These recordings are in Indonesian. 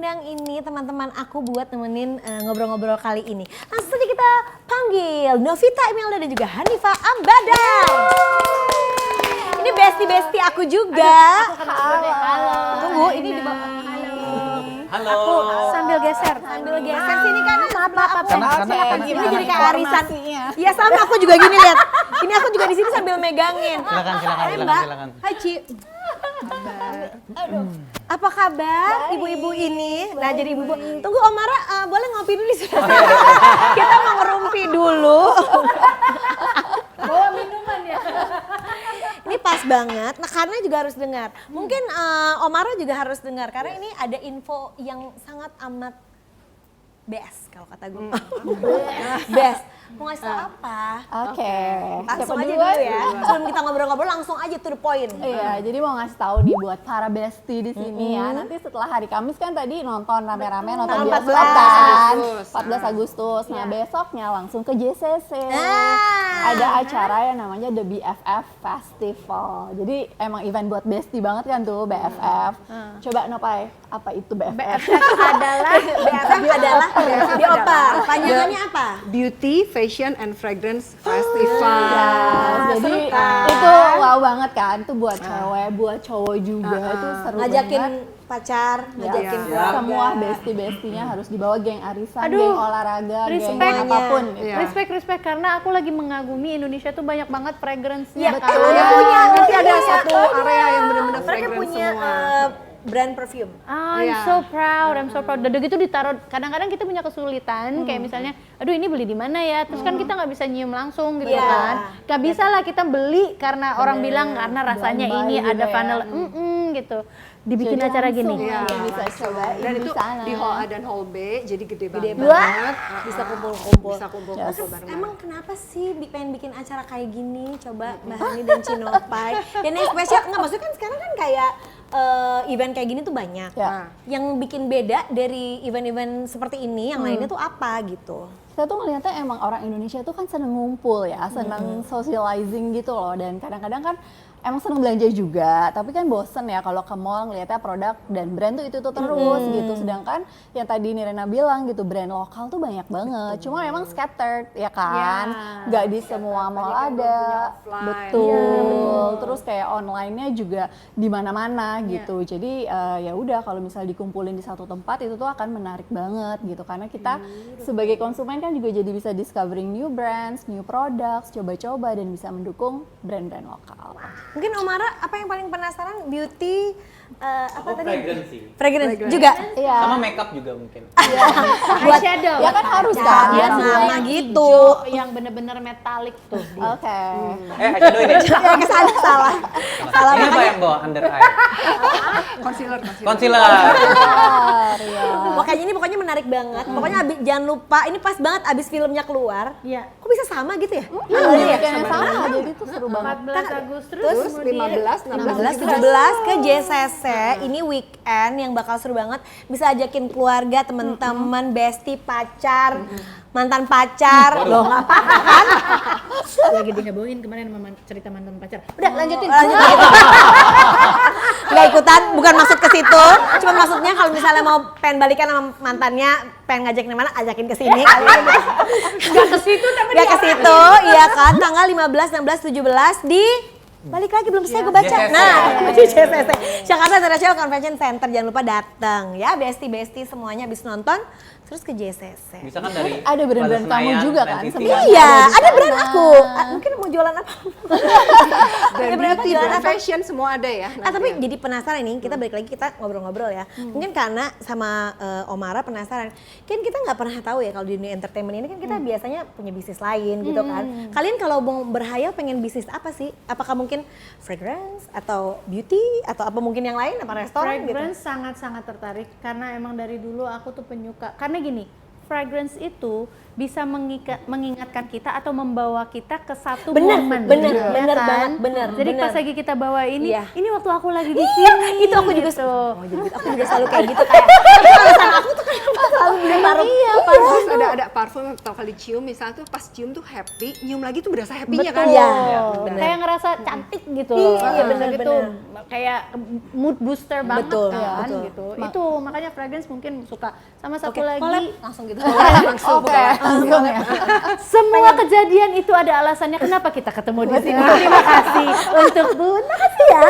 undang ini teman-teman aku buat nemenin ngobrol-ngobrol kali ini. Langsung saja kita panggil Novita Imelda dan juga Hanifah Ambada. Ini bestie-bestie aku juga. Halo. Tunggu, ini di bawah. Halo. Aku sambil geser sini kan. Karena Ini jadi kayak arisan. Iya sama, aku juga gini lihat. Ini aku juga di sini sambil megangin. Silakan. Hai Ci. Aduh. Apa kabar ibu-ibu ini? Nah jadi ibu-ibu, tunggu Omara boleh ngopi dulu di sana. Kita mau ngerumpi dulu. Bawa minuman ya. Ini pas banget, nah karena juga harus dengar. Mungkin Omara juga harus dengar karena ini ada info yang sangat amat best kalau kata gue. Best. Mau ngasih tau apa? Oke. Langsung aja dulu ya. Sebelum kita ngobrol-ngobrol langsung aja to the point. Iya, jadi mau ngasih tahu nih buat para bestie di sini ya. Nanti setelah hari Kamis kan tadi nonton rame-rame nonton Tanggal bioskop kan. 14 Agustus. Nah, besoknya langsung ke JCC. Ada acara yang namanya The BFF Festival. Jadi emang event buat bestie banget kan tuh BFF. Coba Nopai, apa itu BFF? BFF adalah Biopar. Panjangannya apa? Beauty, Fashion and Fragrance Festival. Jadi itu wow banget kan, tuh buat cewek, buat cowok juga itu seru Ngajakin banget. pacar, ngajakin Ya, keluarga. semua bestie-bestinya harus dibawa, geng arisan, Aduh, geng olahraga, geng respect. apapun. Iya. Respect karena aku lagi mengagumi Indonesia tuh banyak banget fragrance-nya. Iya, kan. mereka punya. Nanti ada satu area yang benar-benar Mereka fragrance punya semua. brand perfume. I'm Iya. so proud. Udah gitu ditaruh. Kadang-kadang kita punya kesulitan, kayak misalnya, aduh ini beli di mana ya? Terus kan kita nggak bisa nyium langsung gitu Iya. kan? Gak bisa lah kita beli karena orang bilang karena rasanya Blind buy ini juga ada ya. funnel, gitu. Dibikin Jadi acara langsung gini. Iya. ya, bisa cobain Dan di itu sana. di Hall A dan Hall B, jadi gede banget. banget. Bisa kumpul-kumpul. Bisa kumpul-kumpul bareng. Emang kenapa sih pengen bikin acara kayak gini? Coba Mbak Hani dan Cinopai. Dan yang spesial, enggak maksudnya kan sekarang kan kayak event kayak gini tuh banyak. Ya. Yang bikin beda dari event-event seperti ini, yang lainnya tuh apa gitu? Kita tuh ngeliatnya emang orang Indonesia tuh kan seneng ngumpul ya, seneng socializing gitu loh. Dan kadang-kadang kan emang seneng belanja juga, tapi kan bosen ya kalau ke mall ngeliatnya produk dan brand tuh itu terus gitu. Sedangkan yang tadi Nirena bilang gitu, brand lokal tuh banyak banget. Cuma emang scattered ya kan, nggak di semua mall ada. offline. Betul. Terus kayak online-nya juga di mana-mana gitu. Jadi ya udah kalau misalnya dikumpulin di satu tempat itu tuh akan menarik banget gitu. Karena kita sebagai konsumen kan juga jadi bisa discovering new brands, new products, coba-coba dan bisa mendukung brand-brand lokal. Mungkin Omara apa yang paling penasaran? Beauty, apa tadi? Fragrance sih. Fragrance juga. Iya. Sama makeup juga mungkin. Buat Eyeshadow. Ya kan harus kan. Biar Iya, sama yang gitu. Hijau yang bener-bener metalik tuh. Oke. Eyeshadow ini. Ya kesana salah. Salah Ini apa makanya. yang bawa under eye? Concealer. Concealer. Iya. Pokoknya menarik banget. Pokoknya jangan lupa, ini pas banget abis filmnya keluar. Iya. Kok bisa sama gitu ya? Iya, yang sama. Jadi itu seru banget. 14 Agustus Terus kemudian 15, 16, 16, 17 ke JCC. Ini weekend yang bakal seru banget. Bisa ajakin keluarga, teman-teman, bestie, pacar, mantan pacar. Loh, nggak apa-apa kan? lagi dihebohin kemarin sama cerita mantan pacar. Udah lanjutin. Nggak ikutan, bukan maksud ke situ. Cuma maksudnya kalau misalnya mau pengen balikan sama mantannya, pengen ngajakin kemana, ajakin ke sini. Gak ke situ tapi Nggak ke situ, iya kan? Tanggal 15, 16, 17 di balik lagi belum selesai gue baca. JCC. Nah, di JCC. Jakarta International Convention Center, jangan lupa datang ya, bestie-bestie semuanya habis nonton terus ke JCC. Bisa kan dari Ada brand-brand Plaza kamu Senayan, juga Trans kan City. sebenarnya. Iya, di ada brand sana. aku. Mungkin mau jualan apa? Dan Ada berapa beauty, jualan brand apa? fashion semua ada ya. Tapi jadi penasaran nih, kita balik lagi kita ngobrol-ngobrol ya. Mungkin karena sama Omara penasaran. Kan kita nggak pernah tahu ya kalau di dunia entertainment ini kan kita biasanya punya bisnis lain gitu kan. Kalian kalau mau berhayal pengen bisnis apa sih? Apakah mungkin fragrance atau beauty atau apa mungkin yang lain apa restoran gitu? fragrance sangat-sangat tertarik karena emang dari dulu aku tuh penyuka. Karena gini, fragrance itu bisa mengingatkan kita atau membawa kita ke satu Bener, momen. bener, ya bener kan? banget, bener, Jadi bener. pas lagi kita bawa ini, Iya. ini waktu aku lagi di Iya, sini. itu aku juga gitu. aku juga selalu kayak gitu kayak alasan aku tuh kenapa selalu beli parfum. Iya, Terus ada parfum atau kali cium misalnya tuh pas cium tuh happy, nyium lagi tuh berasa happy-nya kan? Iya, Betul. Kayak ngerasa cantik gitu. Iya, Nah, bener, gitu. bener. Kayak mood booster banget Betul, kan betul. gitu. Itu makanya fragrance mungkin suka. Sama satu Oke, collab lagi langsung gitu. Langsung Oke, langsung ya. semua kejadian itu ada alasannya kenapa kita ketemu di sini. Terima kasih untuk Bun. Makasih ya.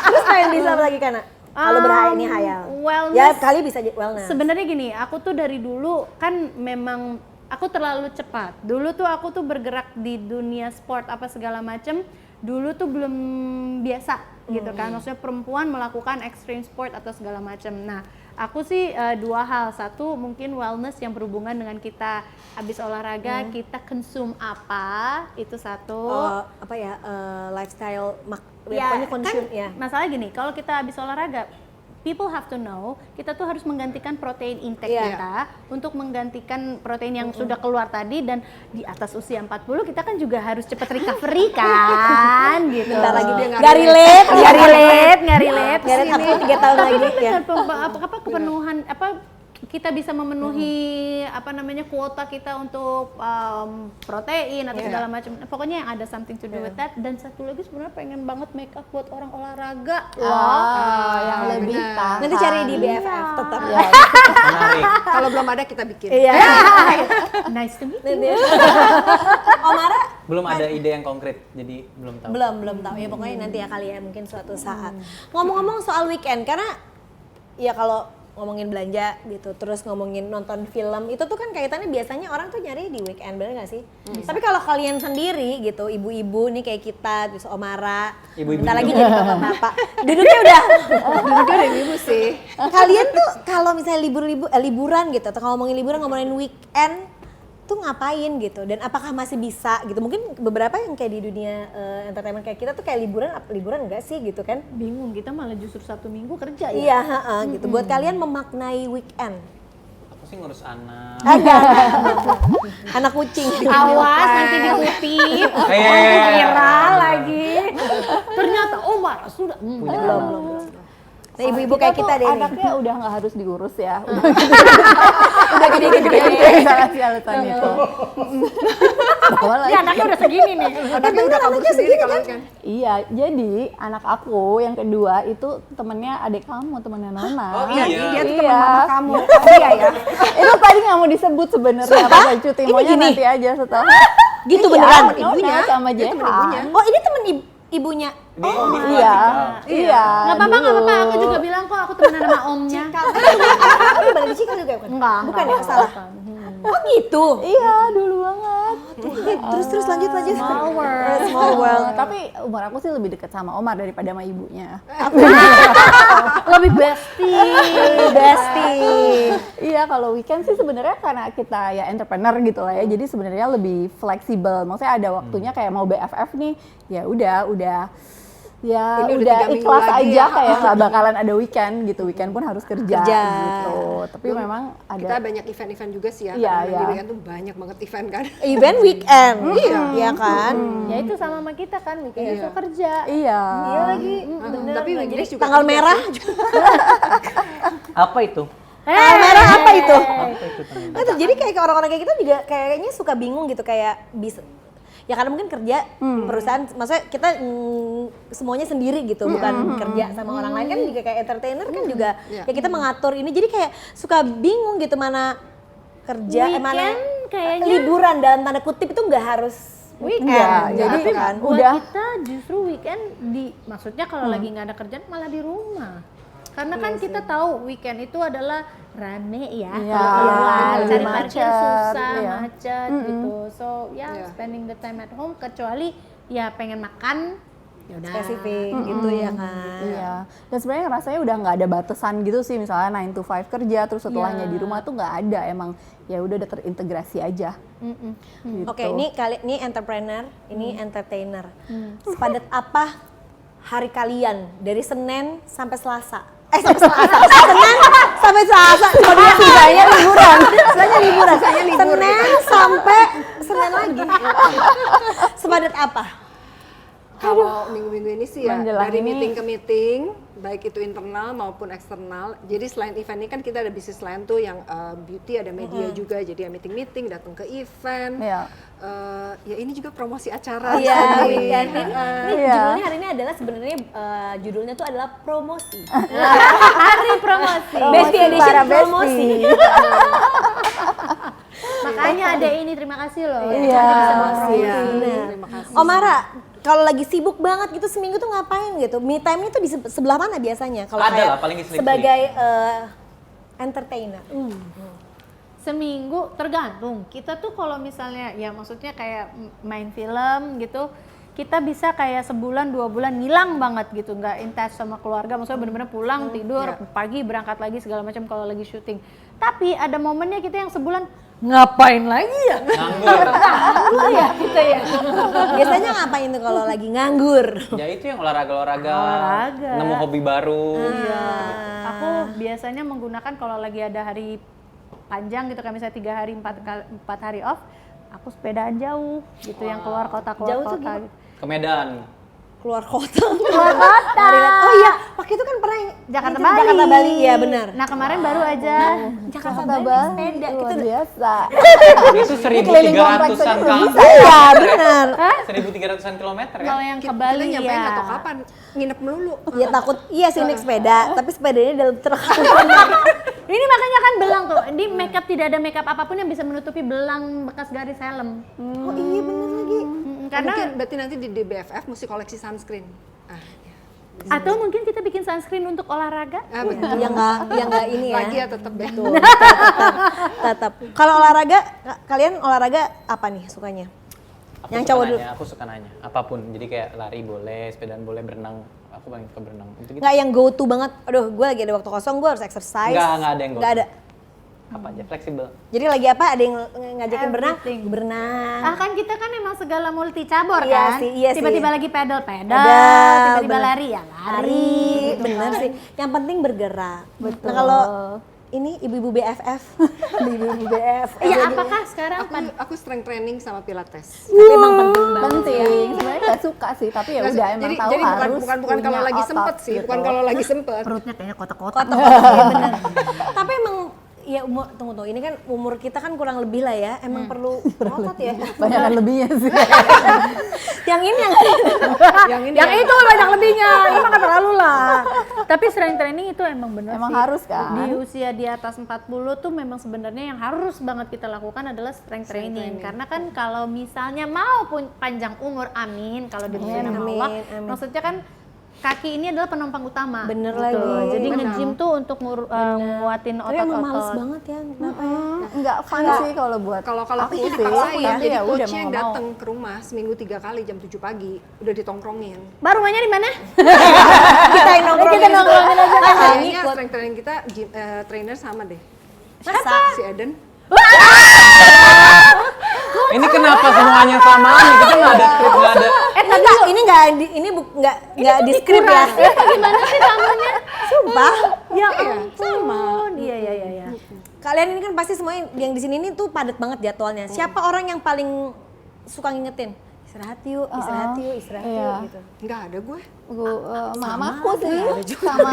Terus apa yang bisa apa lagi Kana? Kalau berhayal ini hayal. Wellness. Ya kali bisa jadi wellness. Sebenarnya gini, aku tuh dari dulu kan memang aku terlalu cepat. Dulu tuh aku tuh bergerak di dunia sport apa segala macem. Dulu tuh belum biasa gitu kan. Maksudnya perempuan melakukan extreme sport atau segala macem. Nah, aku sih dua hal. Satu mungkin wellness yang berhubungan dengan kita habis olahraga, kita konsum apa, itu satu. apa ya lifestyle Ya, pokoknya consume kan ya. masalah gini, kalau kita habis olahraga, people have to know, kita tuh harus menggantikan protein intake Iya. kita untuk menggantikan protein yang sudah keluar tadi, dan di atas usia 40 kita kan juga harus cepet recovery kan gitu. Bentar lagi Dia nggak relate, nggak relate. nggak relate aku 3 tahun Tapi lagi kan ya. benar, apa kepenuhan, apa kita bisa memenuhi apa namanya kuota kita untuk protein atau segala macam. Pokoknya yang ada something to do with that. Dan satu lagi sebenarnya pengen banget make up buat orang olahraga. Yang lebih benar. tahan. Nanti cari di BFF tetap. Ya, Menarik. Kalau belum ada kita bikin. Iya. Nice to meet you. Nanti. Omara Belum ada ide yang konkret, jadi belum tahu. belum tahu ya, pokoknya nanti ya kali ya mungkin suatu saat. Ngomong-ngomong soal weekend, karena ya kalau ngomongin belanja gitu, terus ngomongin nonton film, itu tuh kan kaitannya biasanya orang tuh nyari di weekend, bener gak sih? Tapi kalau kalian sendiri gitu, ibu-ibu nih kayak kita, terus Omara, Ibu-ibu bentar lagi juga. jadi bapak-bapak, duduknya udah. Duduknya ada ibu sih. Kalian tuh kalau misalnya liburan gitu, atau ngomongin liburan, ngomongin weekend, tuh ngapain gitu, dan apakah masih bisa gitu? Mungkin beberapa yang kayak di dunia entertainment kayak kita tuh kayak liburan enggak sih gitu kan? Bingung, kita malah justru 1 minggu kerja ya. Iya, gitu. Buat kalian memaknai weekend. Aku sih ngurus anak. Agak. Anak kucing. Awas nanti dikutip, viral lagi. Ternyata Omar sudah Belum. Nah, ibu-ibu kayak kita deh nih. Anaknya udah nggak harus diurus ya. Udah gede-gede. Salah si alasan itu. Bawa lagi. Ya, anaknya udah segini nih. Anaknya udah kabur sendiri kalau kan. Iya, jadi anak aku yang kedua itu temennya adik kamu, temennya Nona. Oh, iya. Dia tuh teman Iya. mama kamu. Iya ya. Itu tadi nggak mau disebut sebenarnya pas cuti, Ini maunya gini? nanti aja setelah. Gitu Iya, beneran? Nona Ibunya. sama Dia temen Jehan. ibunya. Oh, ini temen ibunya. Di Iya, iya. Nggak apa-apa, nggak apa-apa. Aku dulu. juga bilang kok aku temenan sama omnya. Tapi balik di Chicago juga bukan? Enggak, Bukan ya, enggak, salah. bukan. Oh gitu. Iya, dulu banget. Terus lanjut. Small world. Small world. Tapi umur aku sih lebih dekat sama Omar daripada sama ibunya. Lebih bestie. Iya, kalau weekend sih sebenarnya karena kita ya entrepreneur gitu lah ya. Jadi sebenarnya lebih fleksibel. Maksudnya ada waktunya kayak mau BFF nih, ya udah ya Ini udah udah 3 minggu ikhlas lagi aja ya. kayak nggak bakalan ada weekend gitu. Weekend pun harus kerja. gitu. Tapi Belum, memang ada Kita banyak event-event juga sih ya. Iya, Kadang-kadang iya. di weekend tuh banyak banget event kan. Event weekend. Iya kan? Ya itu sama kita kan, weekend itu kerja. iya. Iya lagi. Tapi Inggris juga Tanggal kerja merah. sih. Apa itu? Tanggal merah apa itu? Apa itu teman? Nah, jadi kayak orang-orang kayak kita juga kayaknya suka bingung gitu, kayak bisa ya karena mungkin kerja perusahaan, maksudnya kita semuanya sendiri gitu, bukan kerja sama orang lain kan, juga kayak entertainer kan juga Iya. ya kita mengatur ini, jadi kayak suka bingung gitu mana kerja, mana Weekend kayaknya liburan dalam tanda kutip itu nggak harus weekend, Iya, jadi tapi kan buat udah. kita justru weekend maksudnya kalau lagi nggak ada kerjaan malah di rumah. Karena kan kita tahu weekend itu adalah rame ya, Iya, kalau keluar, lebih cari parkir macet, susah, iya. macet gitu. So ya Iya. spending the time at home, kecuali ya pengen makan, ya udah. spesifik gitu ya kan. Iya, dan sebenarnya rasanya udah nggak ada batasan gitu sih, misalnya 9 to 5 kerja, terus setelahnya Iya. di rumah tuh nggak ada, emang ya udah terintegrasi aja. Gitu. Oke, ini entrepreneur, ini entertainer. Sepadat apa hari kalian dari Senin sampai Selasa? Sampai Selasa. Senin sampai Selasa. Sisanya liburan. Senin sampai Senin lagi. Sepadat apa? Kalau minggu-minggu ini sih ya Menjelang dari ini. meeting ke meeting, baik itu internal maupun eksternal. Jadi selain event ini kan kita ada bisnis lain tuh yang beauty, ada media juga. Jadi ya meeting-meeting, datang ke event. Iya. Ya ini juga promosi acara. Iya, di dan sini. ini Iya. judulnya hari ini adalah sebenarnya judulnya tuh adalah promosi. Hari promosi. Besti edition para besti. promosi. Makanya ada ini, terima kasih loh. Iya. Iya, Bener. terima kasih. Omara, kalau lagi sibuk banget gitu seminggu tuh ngapain gitu? Me time-nya tuh di sebelah mana biasanya? Kalau Ada kayak lah, paling selip-selip. sebagai entertainer. Seminggu tergantung. Kita tuh kalau misalnya ya maksudnya kayak main film gitu, kita bisa kayak sebulan 2 bulan ngilang banget gitu, nggak intens sama keluarga. Maksudnya bener-bener pulang tidur, pagi berangkat lagi segala macam kalau lagi syuting. Tapi ada momennya kita yang sebulan ngapain lagi ya? Nganggur. ya gitu ya. Biasanya ngapain tuh kalau lagi nganggur? Ya itu yang olahraga. Olahraga. Nemu hobi baru. Iya. Aku biasanya menggunakan kalau lagi ada hari panjang gitu, kayak misalnya 3 hari 4 hari off, aku sepedaan jauh gitu, yang keluar kota Jauh tuh kota. gimana? Ke Medan. Keluar kota. Keluar kota. Oh iya, waktu itu kan pernah Jakarta itu Bali. Jakarta Bali, ya benar. Nah kemarin baru aja Jakarta Bali, Bali sepeda luar kita biasa. Itu keliling kompleks 1.300-an aja belum kaki. iya benar. 1.300-an kilometer kalau ya. yang ke Kita Bali nyampe ya. nggak tahu kapan, nginep melulu. Iya takut, iya sih naik sepeda, tapi sepedanya dalam truk. Ini makanya kan belang tuh, di makeup tidak ada makeup apapun yang bisa menutupi belang bekas garis helm. Oh iya benar lagi. Karena Mungkin berarti nanti di BFF mesti koleksi sunscreen. Ya. atau mungkin kita bikin sunscreen untuk olahraga. Betul. Yang nggak ini ya. Lagi ya tetap ya. Betul, tetap. Kalau olahraga, kalian olahraga apa nih sukanya? Aku Yang suka cowok nanya, aku suka nanya apapun. Jadi kayak lari boleh, sepedaan boleh, berenang. Aku paling suka berenang. Itu gitu. Nggak yang go to banget. Aduh, gue lagi ada waktu kosong, gue harus exercise. Nggak ada yang go Nggak to. ada. Apa aja fleksibel. Jadi lagi apa? Ada yang ngajakin berenang? Everything. Berenang. Ah kan kita kan emang segala multi cabur Iya kan. sih, iya sih. Tiba-tiba lagi pedal, Pedal, tiba-tiba bener. lari ya lari. Lari, bener sih. Yang penting bergerak. Nah kalau ini ibu-ibu BFF, ibu-ibu BFF. Iya, apakah sekarang Aku strength training sama pilates. Tapi emang penting banget. Penting. Sebenarnya nggak suka sih, tapi ya udah emang tahu jadi bukan harus bukan kalau punya lagi otot sempet sih, gitu. bukan kalau lagi sempet. perutnya kayaknya kotak-kotak. Iya bener. Tapi emang ya umur, tunggu, ini kan umur kita kan kurang lebih lah ya, emang perlu otot ya. Banyak kan lebihnya sih. Yang ini Yang ini Yang ya. itu banyak lebihnya, ini mah nggak terlalu lah. Tapi strength training itu emang bener Emang sih. harus kan? Di usia di atas 40 tuh memang sebenarnya yang harus banget kita lakukan adalah strength training. Karena kan kalau misalnya mau panjang umur, amin, kalau direstuin sama Amin, Allah, amin. maksudnya kan kaki ini adalah penumpang utama. Bener gitu. lagi. Jadi Bener. nge-gym tuh untuk nguatin Tapi emang males otot-otot. banget ya, kenapa ya? Enggak fun sih kalau buat Kalau aku aku sih, dipaksain, tapi jadi ya udah coachnya yang mau datang ke rumah seminggu 3 kali jam 7 pagi udah ditongkrongin. Baru rumahnya di mana? Kita yang nongkrongin Kita nongkrongin aja. Kayaknya strength training kita trainer sama deh. Masa? Si Eden. Ini kenapa semuanya samaan? Kita nggak ada script, nggak ada. Nggak di script ya. Gimana sih kamunya? Sumpah. Ya Iya, ampun. Iya. Kalian ini kan pasti semuanya yang di sini ini tuh padat banget jadwalnya. Siapa orang yang paling suka ngingetin? Istirahat yuk, Iya. gitu. Nggak ada gue. mamaku sih sama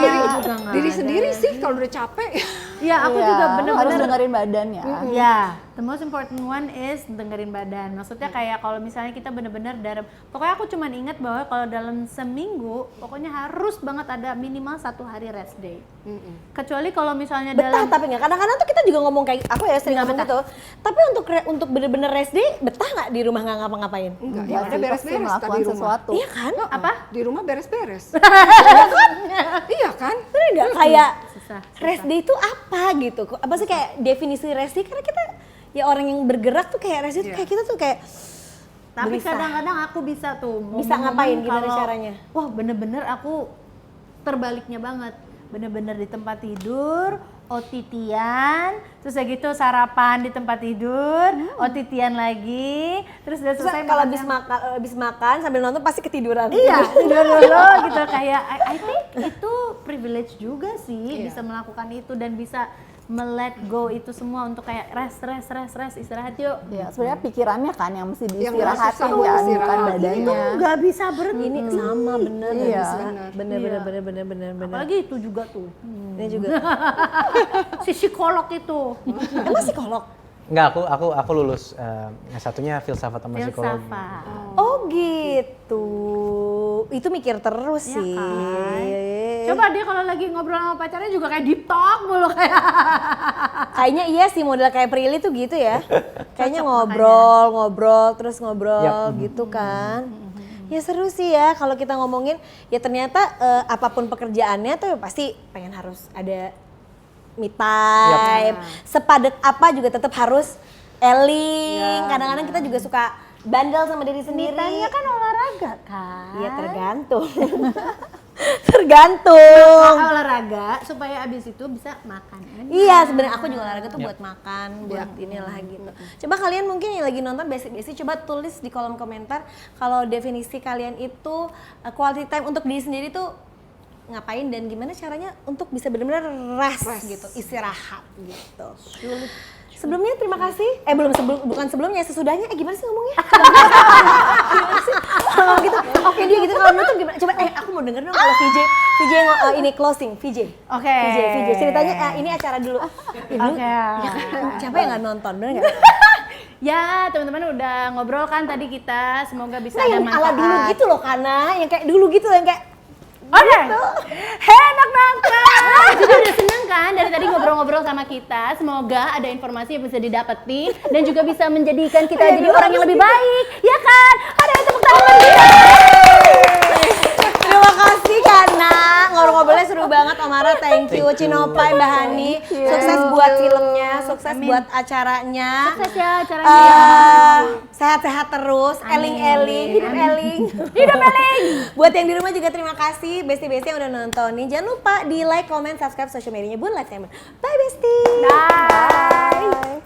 Diri sendiri sih kalau udah capek. Iya, aku Iya, juga harus bener-bener. dengerin badan ya. Ya, the most important one is dengerin badan. Maksudnya kayak kalau misalnya kita bener-bener pokoknya aku cuman ingat bahwa kalau dalam seminggu, pokoknya harus banget ada minimal 1 hari rest day. Kecuali kalau misalnya Betah dalam tapi nggak. Kadang-kadang tuh kita juga ngomong kayak aku ya sering Nggak ngomong gitu. Tapi untuk bener-bener rest day, betah nggak di rumah nggak ngapa-ngapain? Enggak, Enggak ya sih, udah pasti beres-beres melakukan tadi rumah. sesuatu. Iya kan? apa? Di rumah beres-beres. Iya kan? Bener nggak kayak Susah. rest day itu apa gitu? Apa sih kayak definisi rest day? Karena kita ya orang yang bergerak tuh kayak rest day tuh kayak kita tuh kayak Tapi Gelisah. kadang-kadang aku bisa tuh Bisa ngapain? Gimana kalau- caranya? Wah, bener-bener aku terbaliknya banget. bener-bener di tempat tidur, OTT-an, terus udah gitu sarapan di tempat tidur, OTT-an lagi, terus udah Terus selesai kalau makan habis makan sambil nonton pasti ketiduran. iya, tidur dulu gitu kayak I think itu privilege juga sih bisa melakukan itu dan bisa me-let go itu semua untuk kayak rest, istirahat yuk. Ya, sebenarnya pikirannya kan yang mesti Yang diistirahatin susah kan, buat bukan istirahat. badannya. Nggak bisa berhenti. Ini sama bener, Iya. bener. Apalagi itu juga tuh. Ini juga. Si psikolog itu. Emang psikolog? Enggak, aku lulus satunya filsafat sama psikologi. Filsafat. Oh gitu. Itu mikir terus Iya sih. kan? Coba dia kalau lagi ngobrol sama pacarnya juga kayak deep talk mulu kayak. Kayaknya iya sih model kayak Prilly tuh gitu ya. Kayaknya ngobrol Yap. gitu kan. Ya seru sih ya kalau kita ngomongin ya ternyata apapun pekerjaannya tuh pasti pengen harus ada me time. Sepadet apa juga tetap harus eling. Kadang-kadang kita juga suka bandel sama diri sendiri. Ditanya kan olahraga kan. Iya tergantung. Tergantung. Olahraga supaya abis itu bisa makan. Iya sebenarnya aku juga olahraga tuh buat makan, buat inilah gitu. Coba kalian mungkin yang lagi nonton basic coba tulis di kolom komentar kalau definisi kalian itu quality time untuk diri sendiri tuh ngapain dan gimana caranya untuk bisa benar-benar rest gitu, istirahat gitu. Sebelumnya terima kasih. Bukan sebelumnya, sesudahnya. Gimana sih ngomongnya? Gimana sih? Kalau gitu. Oke dia gitu kalau nutup gimana? Coba aku mau denger dong kalau VJ ini closing. VJ. Oke. VJ ceritanya ini acara dulu. Oke. Siapa yang nggak nonton bener nggak? Ya teman-teman udah ngobrol kan tadi kita, semoga bisa Nah ada yang ala manfaat. dulu gitu loh Kana, yang kayak dulu gitu yang kayak Oke. Enak banget. Jadi udah seneng kan dari tadi ngobrol-ngobrol sama kita. Semoga ada informasi yang bisa didapetin dan juga bisa menjadikan kita jadi orang yang lebih baik. Ya kan? Ada yang tepuk tangan. Terima kasih Kana, ngobrol-ngobrolnya seru banget Omara, thank you. Cinopai, Mbak Hani, sukses buat filmnya, sukses buat acaranya. Sukses ya acaranya. Sehat-sehat terus, eling-eling, hidup eling. Hidup eling. Buat yang di rumah juga terima kasih, bestie-bestie yang udah nontonin. Jangan lupa di like, comment, subscribe social medianya Bun Life Timer. Bye bestie. Bye.